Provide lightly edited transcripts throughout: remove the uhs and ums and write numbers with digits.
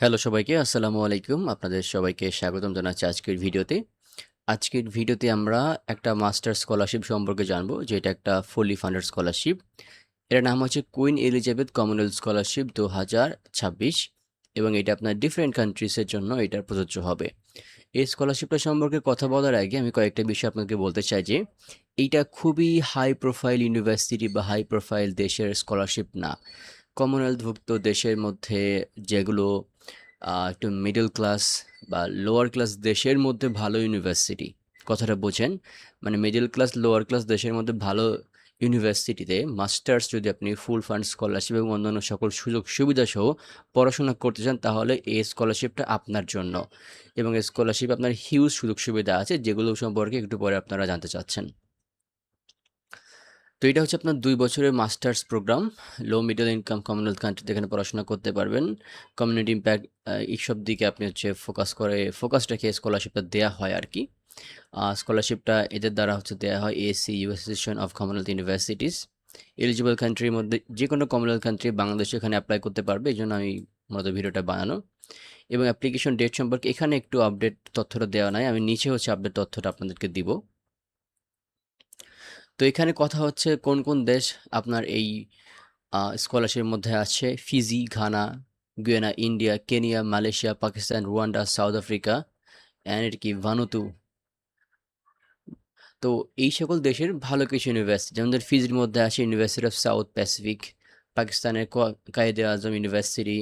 Hello সবাইকে, আসসালামু আলাইকুম। আপনাদের সবাইকে স্বাগতম জানাচ্ছি আজকের ভিডিওতে। আজকের ভিডিওতে আমরা একটা মাস্টার স্কলারশিপ সম্পর্কে জানবো, যেটা একটা ফুলি ফান্ডেড স্কলারশিপ। এটার নাম হচ্ছে কুইন এলিজাবেথ কমনওয়েলথ স্কলারশিপ 2026 এবং এটা আপনার ডিফারেন্ট কান্ট্রিজের জন্য এটা প্রযোজ্য হবে। এই স্কলারশিপটা সম্পর্কে কথা বলার আগে আমি কয়েকটা বিষয় আপনাকে বলতে চাই যে এইটা খুবই হাই প্রোফাইল ইউনিভার্সিটি বা হাই প্রোফাইল দেশের স্কলারশিপ না। কমনওয়েলথভুক্ত দেশের মধ্যে যেগুলো একটু মিডল ক্লাস বা লোয়ার ক্লাস দেশের মধ্যে ভালো ইউনিভার্সিটি, কথাটা বোঝেন। মানে মিডল ক্লাস লোয়ার ক্লাস দেশের মধ্যে ভালো ইউনিভার্সিটিতে মাস্টার্স যদি আপনি ফুল ফান্ড স্কলারশিপ এবং অন্যান্য সকল সুযোগ সুবিধা সহ পড়াশোনা করতে চান, তাহলে এই স্কলারশিপটা আপনার জন্য। এবং এই স্কলারশিপ আপনার হিউজ সুযোগ সুবিধা আছে, যেগুলো সম্পর্কে একটু পরে আপনারা জানতে চাচ্ছেন। তো এটা হচ্ছে আপনার 2 বছরের মাস্টার্স প্রোগ্রাম। লো মিডল ইনকাম কমনওয়েলথ কান্ট্রিতে এখানে পড়াশোনা করতে পারবেন। কমিউনিটি ইমপ্যাক্ট এইসব দিকে আপনি হচ্ছে ফোকাস রেখে স্কলারশিপটা দেয়া হয় আরকি। স্কলারশিপটা এদের দ্বারা হচ্ছে দেয়া হয় ACU association of Commonwealth universities. Eligible কান্ট্রির মধ্যে যেকোনো কমনওয়েলথ কান্ট্রি বাংলাদেশ এখানে এপ্লাই করতে পারবে। এজন্য আমি মূলত ভিডিওটা বানানো। এবং অ্যাপ্লিকেশন ডেট সম্পর্কে এখানে একটু আপডেট তথ্যটা দেওয়া নাই। আমি নিচে হচ্ছে আপডেট তথ্যটা আপনাদেরকে দিব। তো এখানে কথা হচ্ছে কোন কোন দেশ আপনার এই স্কলারশিপের মধ্যে আছে: Fiji, Ghana, Guiana, India, Kenya, Malaysia, Pakistan, Rwanda, south Africa and এটা কি ভানুতু। তো এই সকল দেশের ভালো কিছু ইউনিভার্সিটি, যেমন ধর ফিজির মধ্যে আছে ইউনিভার্সিটি অফ সাউথ প্যাসিফিক, পাকিস্তানের কায়েদে আজম ইউনিভার্সিটি,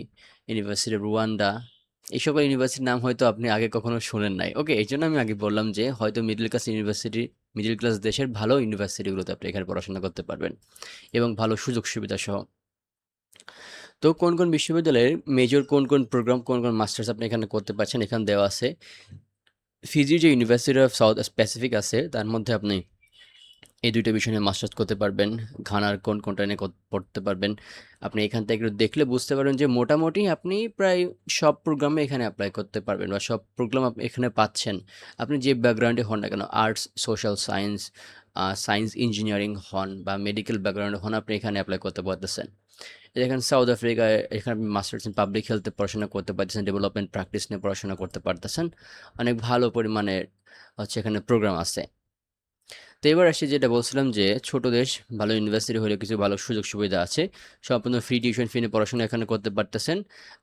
ইউনিভার্সিটি অফ রুয়ান্ডা। এই সকল ইউনিভার্সিটির নাম হয়তো আপনি আগে কখনো শোনেন নাই। ওকে, এই জন্য আমি আগে বললাম যে হয়তো মিডল ক্লাস দেশের ভালো ইউনিভার্সিটিগুলোতে আপনি এখানে পড়াশোনা করতে পারবেন এবং ভালো সুযোগ সুবিধা সহ। তো কোন কোন বিশ্ববিদ্যালয়ের মেজর কোন প্রোগ্রাম, কোন মাস্টার্স আপনি এখানে করতে পারছেন এখানে দেওয়া আছে। ফিজির যে ইউনিভার্সিটি অফ সাউথ প্যাসিফিক আছে, তার মধ্যে আপনি এই ২ টা বিষয় নিয়ে মাস্টার্স করতে পারবেন। ঘানার কোনটা নিয়ে পড়তে পারবেন। আপনি এখান থেকে একটু দেখলে বুঝতে পারবেন যে মোটামুটি আপনি প্রায় সব প্রোগ্রামে এখানে এপ্লাই করতে পারবেন বা সব প্রোগ্রাম আপনি এখানে পাচ্ছেন। আপনি যে ব্যাকগ্রাউন্ডে হন না কেন, arts, social science, science engineering হন বা মেডিকেল ব্যাকগ্রাউন্ডে হন, আপনি এখানে এপ্লাই করতে পারতেছেন। এই দেখেন সাউথ আফ্রিকায় এখানে আপনি মাস্টার্স ইন পাবলিক হেলথে পড়াশোনা করতে পারতেছেন, ডেভেলপমেন্ট প্র্যাকটিস নিয়ে পড়াশোনা করতে পারতেছেন। অনেক ভালো পরিমাণে হচ্ছে এখানে প্রোগ্রাম আছে। তো এবার আসি, যেটা বলছিলাম যে ছোট দেশ, ভালো ইউনিভার্সিটি হলে কিছু ভালো সুযোগ সুবিধা আছে। সম্পূর্ণ ফ্রি টিউশন ফি নিয়ে পড়াশোনা এখানে করতে পারতেছেন।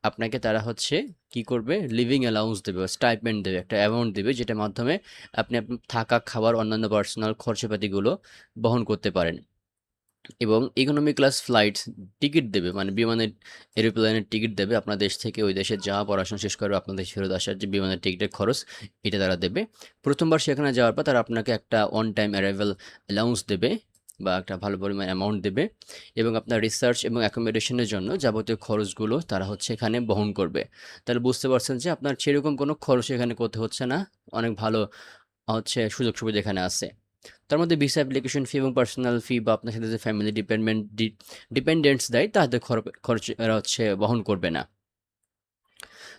আপনাকে তারা হচ্ছে কি করবে, লিভিং অ্যালাউন্স দেবে, স্টাইপেন্ড দেবে, একটা অ্যামাউন্ট দেবে, যেটার মাধ্যমে আপনি আপনার থাকা, খাবার, অন্যান্য পার্সোনাল খরচাপাতিগুলো বহন করতে পারেন। এবং ইকোনমি ক্লাস ফ্লাইটস টিকিট দেবে, মানে বিমানের, এরোপ্লেনের টিকিট দেবে। আপনার দেশ থেকে ওই দেশে যাওয়া, পড়াশোনা শেষ করে আপনার দেশে ফেরত আসার যে বিমানের টিকিটের খরচ, এটা তারা দেবে। প্রথমবার সেখানে যাওয়ার পর তারা আপনাকে একটা অন টাইম অ্যারাইভাল অ্যালাউন্স দেবে বা একটা ভালো পরিমাণ অ্যামাউন্ট দেবে। এবং আপনার রিসার্চ এবং অ্যাকোমোডেশনের জন্য যাবতীয় খরচগুলো তারা হচ্ছে এখানে বহন করবে। তাহলে বুঝতে পারছেন যে আপনার সেরকম কোনো খরচ এখানে করতে হচ্ছে না। অনেক ভালো হচ্ছে সুযোগ সুবিধা এখানে আছে। তার মধ্যে ভিসা অ্যাপ্লিকেশন ফি এবং পার্সোনাল ফি বা আপনার সাথে যে ফ্যামিলি ডিপেন্ডেন্টস দেয়, তাদের খরচ এরা হচ্ছে বহন করবে না।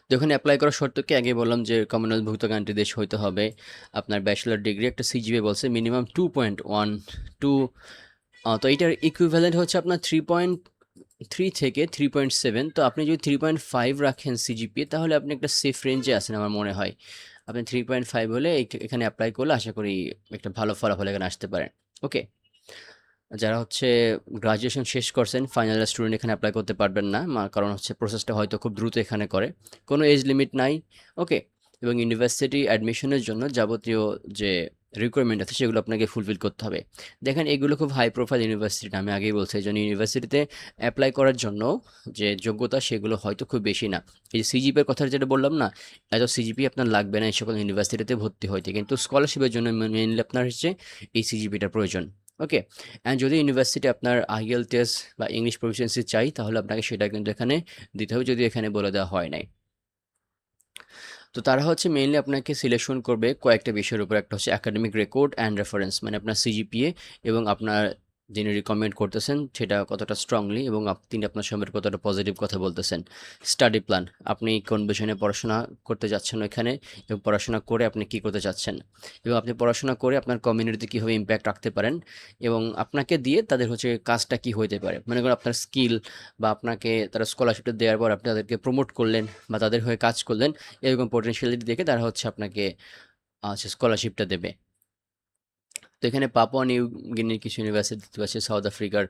তো এখানে অ্যাপ্লাই করার শর্ত কি, আগে বললাম যে কমনওয়েলথভুক্ত কান্ট্রি দেশ হইতে হবে। আপনার ব্যাচেলর ডিগ্রি, একটা সিজিপিএ বলছে মিনিমাম 2.12। তো এইটার ইকুইভ্যালেন্ট হচ্ছে আপনার 3.3 থেকে 3.7। তো আপনি যদি 3.5 রাখেন সিজিপিএ, তাহলে আপনি একটা সেফ রেঞ্জে আছেন আমার মনে হয়। আপনি 3.5 হলে এখানে অ্যাপ্লাই করলে আশা করি একটা ভালো ফলাফল এখানে আসতে পারেন। ওকে, যারা হচ্ছে গ্রাজুয়েশন শেষ করছেন, ফাইনাল ইয়ার স্টুডেন্ট এখানে অ্যাপ্লাই করতে পারবেন না। কারণ হচ্ছে প্রসেসটা হয়তো খুব দ্রুত এখানে করে। কোনো এজ লিমিট নাই। ওকে, এবং ইউনিভার্সিটি অ্যাডমিশনের জন্য যাবতীয় যে রিকোয়ারমেন্ট আছে সেগুলো আপনাকে ফুলফিল করতে হবে। দেখেন, এগুলো খুব হাই প্রোফাইল ইউনিভার্সিটি না, আমি আগেই বলছি। এই জন্য ইউনিভার্সিটিতে অ্যাপ্লাই করার জন্য যে যোগ্যতা, সেগুলো হয়তো খুব বেশি না। এই যে সিজিপির কথা যেটা বললাম না, এত সিজিপি আপনার লাগবে না এই সকল ইউনিভার্সিটিতে ভর্তি হইতে, কিন্তু স্কলারশিপের জন্য মেইনলি আপনার হচ্ছে এই সিজিপিটা প্রয়োজন। ওকে, অ্যান্ড যদি ইউনিভার্সিটি আপনার IELTS বা ইংলিশ প্রফিসিয়েন্সি চাই, তাহলে আপনাকে সেটা কিন্তু এখানে দিতে হবে, যদি এখানে বলে দেওয়া হয় নাই। তো তারা হচ্ছে মেইনলি আপনাকে সিলেকশন করবে কয়েকটা বিষয়ের উপর। একটা হচ্ছে একাডেমিক রেকর্ড অ্যান্ড রেফারেন্স, মানে আপনার সিজিপিএ এবং আপনার যিনি রিকমেন্ড করতেছেন সেটা কতটা স্ট্রংলি এবং তিনি আপনার সম্পর্কে কতটা পজিটিভ কথা বলতেছেন। স্টাডি প্ল্যান, আপনি কোন বিষয়ে পড়াশোনা করতে যাচ্ছেন ওইখানে এবং পড়াশোনা করে আপনি কী করতে চাচ্ছেন এবং আপনি পড়াশোনা করে আপনার কমিউনিটিতে কীভাবে ইম্প্যাক্ট রাখতে পারেন এবং আপনাকে দিয়ে তাদের হচ্ছে কাজটা কী হইতে পারে। মনে করেন আপনার স্কিল বা আপনাকে তারা স্কলারশিপটা দেওয়ার পর আপনি তাদেরকে প্রমোট করলেন বা তাদের হয়ে কাজ করলেন, এরকম পোটেনশিয়ালিটি দেখে তারা হচ্ছে আপনাকে স্কলারশিপটা দেবে। তো এখানে পাপুয়া নিউ গিনির কিছু ইউনিভার্সিটি দেখতে পাচ্ছি, সাউথ আফ্রিকার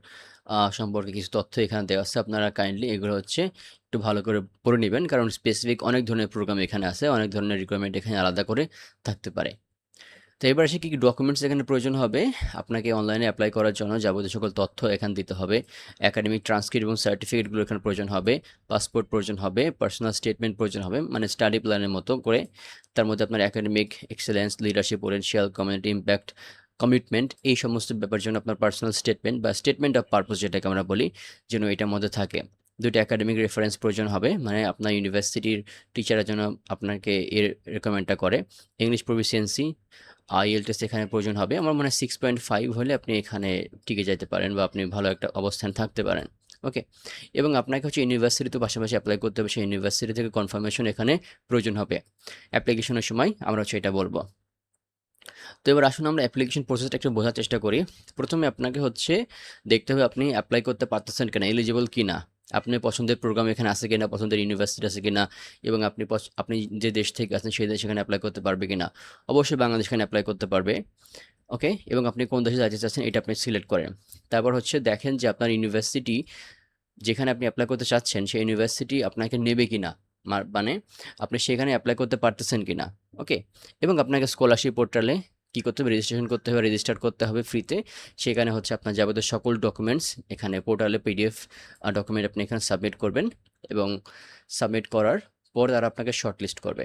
সম্পর্কে কিছু তথ্য এখানে দেওয়া আছে। আপনারা কাইন্ডলি এগুলো হচ্ছে একটু ভালো করে পড়ে নেবেন, কারণ স্পেসিফিক অনেক ধরনের প্রোগ্রাম এখানে আছে, অনেক ধরনের রিকোয়ারমেন্ট এখানে আলাদা করে থাকতে পারে। তো এবার আসে কী কী ডকুমেন্টস এখানে প্রয়োজন হবে। আপনাকে অনলাইনে অ্যাপ্লাই করার জন্য যাবতীয় সকল তথ্য এখানে দিতে হবে। একাডেমিক ট্রান্সক্রিপ্ট এবং সার্টিফিকেটগুলো এখানে প্রয়োজন হবে। পাসপোর্ট প্রয়োজন হবে, পার্সোনাল স্টেটমেন্ট প্রয়োজন হবে, মানে স্টাডি প্ল্যানের মতো করে। তার মধ্যে আপনার academic excellence, leadership, potential, community impact, commitment, এই সমস্ত ব্যাপার জন্য আপনার পার্সোনাল স্টেটমেন্ট বা স্টেটমেন্ট অফ পারপোজ যেটাকে আমরা বলি, যেন এটার মধ্যে থাকে। দুটো একাডেমিক রেফারেন্স প্রয়োজন হবে, মানে আপনার ইউনিভার্সিটির টিচাররা যেন আপনাকে এর রেকমেন্ডটা করে। ইংলিশ প্রফিসিয়েন্সি, IELTS এখানে প্রয়োজন হবে। আমার মনে হয় 6.5 হলে আপনি এখানে টিকে যাইতে পারেন বা আপনি ভালো একটা অবস্থান থাকতে পারেন। ওকে, এবং আপনাকে হচ্ছে ইউনিভার্সিটিতে পাশাপাশি অ্যাপ্লাই করতে হবে, সেই ইউনিভার্সিটি থেকে কনফার্মেশন এখানে প্রয়োজন হবে। অ্যাপ্লিকেশনের সময় আমরা হচ্ছে এটা বলবো। তো এবার আসুন আমরা অ্যাপ্লিকেশন প্রসেসটা একটু বোঝার চেষ্টা করি। প্রথমে আপনাকে হচ্ছে দেখতে হবে আপনি অ্যাপ্লাই করতে পারতেছেন কিনা, এলিজিবল কিনা, আপনার পছন্দের প্রোগ্রাম এখানে আছে কিনা, পছন্দের ইউনিভার্সিটি আছে কিনা, এবং আপনি যে দেশ থেকে আছেন সেই দেশ এখানে অ্যাপ্লাই করতে পারবে কিনা। অবশ্যই বাংলাদেশ এখানে অ্যাপ্লাই করতে পারবে। ওকে, এবং আপনি কোন দেশে যাইতে চাচ্ছেন এটা আপনি সিলেক্ট করেন। তারপর হচ্ছে দেখেন যে আপনার ইউনিভার্সিটি যেখানে আপনি অ্যাপ্লাই করতে চাচ্ছেন সেই ইউনিভার্সিটি আপনাকে নেবে কিনা, মানে আপনি সেখানে অ্যাপ্লাই করতে পারতেছেন কিনা। ওকে, এবং আপনাকে স্কলারশিপ পোর্টালে কী করতে হবে, রেজিস্ট্রেশন করতে হবে, রেজিস্টার করতে হবে ফ্রিতে। সেখানে হচ্ছে আপনার যাবতীয় সকল ডকুমেন্টস এখানে পোর্টালে PDF ডকুমেন্ট আপনি এখানে সাবমিট করবেন এবং সাবমিট করার পর তারা আপনাকে শর্টলিস্ট করবে।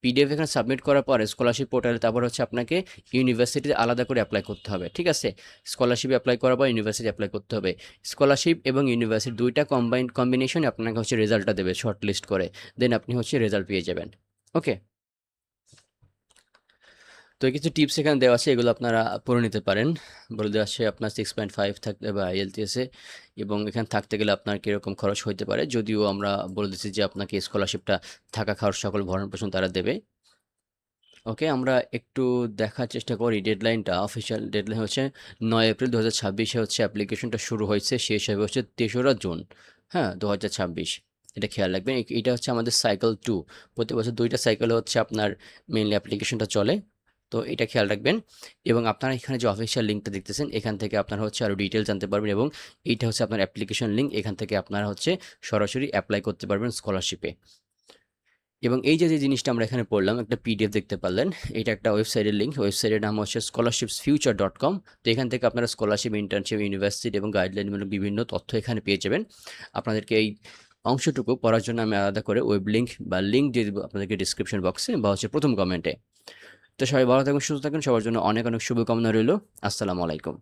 PDF এখানে সাবমিট করার পরে স্কলারশিপ পোর্টালে তারপর হচ্ছে আপনাকে ইউনিভার্সিটিতে আলাদা করে অ্যাপ্লাই করতে হবে। ঠিক আছে, স্কলারশিপ অ্যাপ্লাই করার পর ইউনিভার্সিটি অ্যাপ্লাই করতে হবে। স্কলারশিপ এবং ইউনিভার্সিটি দুইটা কম্বিনেশনে আপনাকে হচ্ছে রেজাল্টটা দেবে শর্ট লিস্ট করে, দেন আপনি হচ্ছে রেজাল্ট পেয়ে যাবেন। ওকে, তো কিছু টিপস এখানে দেওয়া আছে, এগুলো আপনারা পড়ে নিতে পারেন। বলে দেওয়া আছে আপনার 6.5 থাকতে বা IELTS এবং এখানে থাকতে গেলে আপনার কীরকম খরচ হইতে পারে, যদিও আমরা বলে দিচ্ছি যে আপনাকে স্কলারশিপটা থাকা খাওয়ার সকল ভরণ পোষণ তারা দেবে। ওকে, আমরা একটু দেখার চেষ্টা করি ডেডলাইনটা। অফিসিয়াল ডেডলাইন হচ্ছে 9 এপ্রিল 2026 হচ্ছে অ্যাপ্লিকেশনটা শুরু হয়েছে, শেষ হবে হচ্ছে 3রা জুন, হ্যাঁ 2026। এটা খেয়াল রাখবেন। এটা হচ্ছে আমাদের সাইকেল 2, প্রতি বছর 2টা সাইকেলে হচ্ছে আপনার মেইনলি অ্যাপ্লিকেশনটা চলে। তো এটা খেয়াল রাখবেন, এবং আপনারা এখানে যে অফিসিয়াল লিঙ্কটা দেখতেছেন এখান থেকে আপনারা হচ্ছে আরও ডিটেলস জানতে পারবেন, এবং এইটা হচ্ছে আপনার অ্যাপ্লিকেশন লিঙ্ক, এখান থেকে আপনারা হচ্ছে সরাসরি অ্যাপ্লাই করতে পারবেন স্কলারশিপে। এবং এই যে জিনিসটা আমরা এখানে পড়লাম, একটা PDF দেখতে পারলেন, এটা একটা ওয়েবসাইটের লিঙ্ক, ওয়েবসাইটের নাম হচ্ছে scholarships.future.com। তো এখান থেকে আপনারা স্কলারশিপ, ইন্টার্নশিপ, ইউনিভার্সিটি এবং গাইডলাইনমূলক বিভিন্ন তথ্য এখানে পেয়ে যাবেন। আপনাদেরকে এই অংশটুকু পড়ার জন্য আমি আলাদা করে ওয়েব লিঙ্ক বা লিঙ্ক দিয়ে দেবো আপনাদেরকে ডিসক্রিপশন বক্সে বা হচ্ছে প্রথম কমেন্টে। তো সবাই ভালো থাকুন, সুস্থ থাকুন, সবার জন্য অনেক অনেক শুভকামনা রইল। আসসালামু আলাইকুম।